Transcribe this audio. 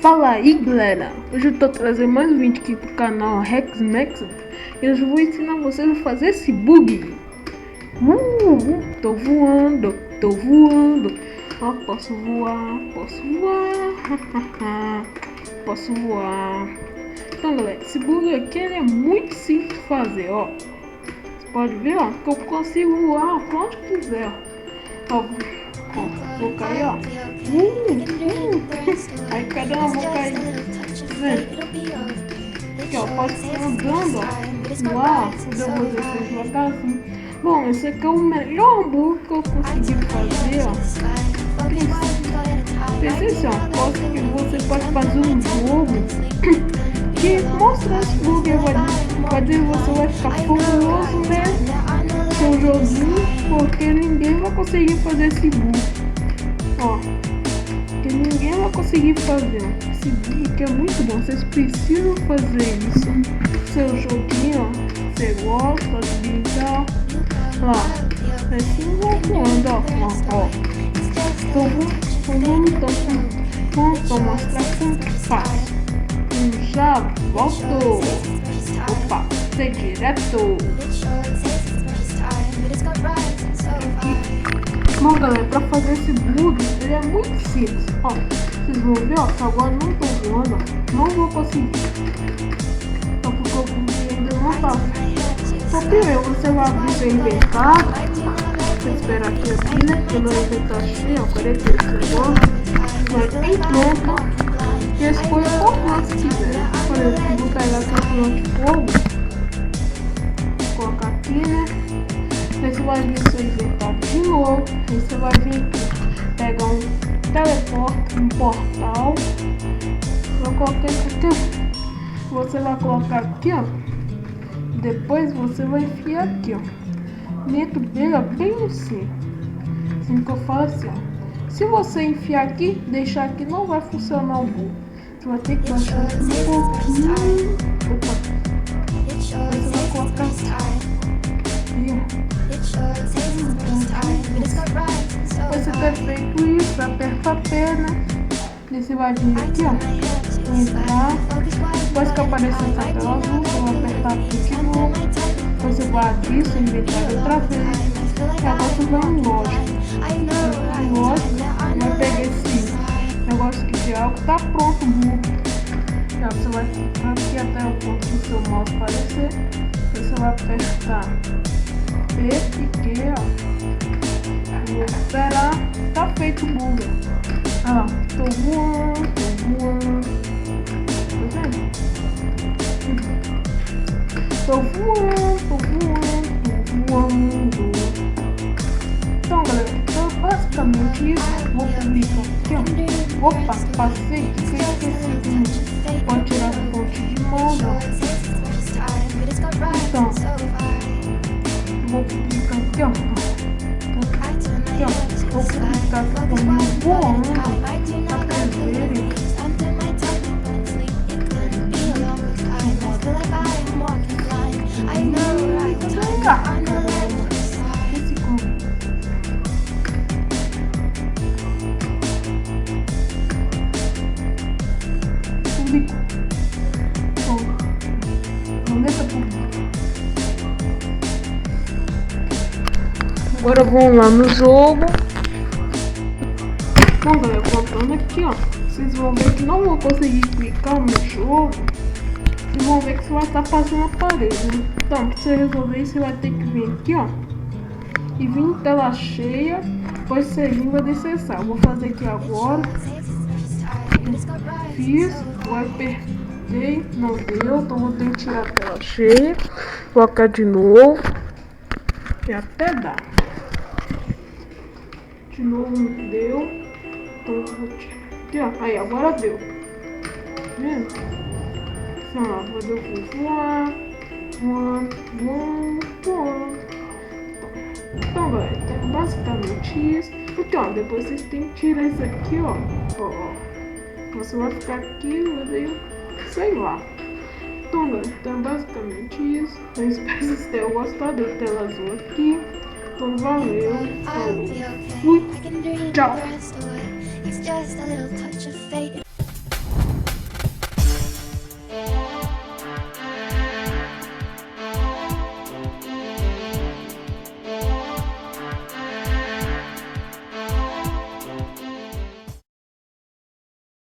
Fala aí galera, hoje eu tô trazendo mais um vídeo aqui pro canal Rex Max e hoje eu vou ensinar vocês a fazer esse bug. Tô voando, ó, posso voar, posso voar. Então galera, esse bug aqui ele é muito simples de fazer, ó. Você pode ver, ó, que eu consigo voar pra onde quiser, ó. Vou cair, ó. Aí cada uma vou cair. Aqui, ó, pode ser andando, ó. Lá, eu vou descer devagarzinho. Bom, esse aqui é o melhor hambúrguer que eu consegui fazer, ó. Pensei assim, ó, que você pode fazer um jogo que mostra esse hambúrguer, vai dizer que você vai ficar famoso, né? Seu joguinho, porque ninguém vai conseguir fazer esse bug, ó, que ninguém vai conseguir fazer esse bug, que é muito bom. Vocês precisam fazer isso. Seu joguinho, ó, você gosta de brincar lá, assim vai voando, ó. Vamos mostrar como faz. Já volto. Opa, sei direto. Bom galera, pra fazer esse bug, ele é muito simples, ó. Vocês vão ver, ó, que agora não tô voando, ó. Não vou conseguir. Só porque o bug ainda não tá. Só primeiro você vai abrir seu inventário. Você espera aqui, né? Porque meu inventário cheio, ó, 48 segundos. Vai em pronto. E escolha qual planta que quiser. Por exemplo, vou pegar aqui a planta de fogo. Vou colocar aqui, né? Aí você vai vir seu inventário de novo. Aí você vai vir aqui, pegar um teleporte, um portal. Vou colocar aqui. Você vai colocar aqui, ó. Depois você vai enfiar aqui, ó. Dentro dele, ó, bem no centro. Assim que eu falo assim, ó. Se você enfiar aqui, deixar aqui, não vai funcionar o bug. Você vai ter que baixar aqui um pouquinho. Opa. Você vai colocar aqui, ó. Depois você ter feito isso, aperta a perna. E você vai vir aqui, ó. Entrar. Depois que aparecer essa tela azul, você vai apertar aqui de novo. Depois você vai abrir seu inventário outra vez. E agora você vai em loja. Vai pegar esse negócio aqui de algo, tá pronto o bug. Então você vai ficar aqui até o ponto do seu mouse aparecer. Você vai apertar P e Q, ó. Vou esperar, tá feito o bug. Olha lá, tô voando. Tá vendo? Tô voando. Então galera, basicamente isso. Vou publicar aqui, ó. Opa, passei, esqueci. Pode tirar a fonte de modo. Então, vou publicar aqui, ó. Vou publicar aqui como voando. Pra vocês verem. Agora vamos lá no jogo. Bom galera, voltando aqui, ó. Vocês vão ver que não vão conseguir clicar no jogo. E vão ver que você vai estar passando a parede, né? Então, pra você resolver isso, você vai ter que vir aqui, ó. E vir em tela cheia. Depois você vir vai descer. Vou fazer aqui agora. Fiz, eu apertei, não deu, então vou ter que tirar a tela cheia, colocar de novo e até dar. De novo não deu, então eu vou tirar aqui, ó. Aí agora deu. Tá vendo? Assim, ó, eu vou voando. Então galera, então basicamente isso. Porque ó, depois vocês têm que tirar isso aqui, ó. Você vai ficar aqui, sei lá. Então galera, então basicamente isso. Eu espero que vocês tenham gostado da tela azul aqui. Então valeu, falou, fui, tchau.